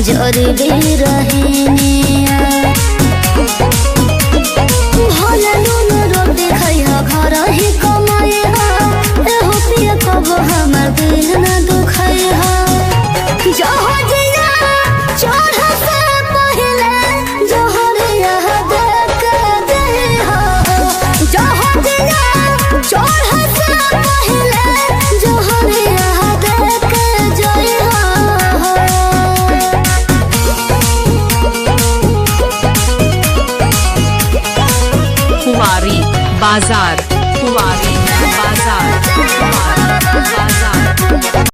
जोरी भी रहनिया भले नून रोटी खइहा घर ही कमाइहा एहो पिया कब हमर दिल न दुखइहा जहरिया चढ़ से पहिले जहरिया देख देहा जहरिया चढ़ से पहिले जहरिया देख जइहा कुंवारी बाजार, कुंवारी बाजार, कुंवारी बाजार।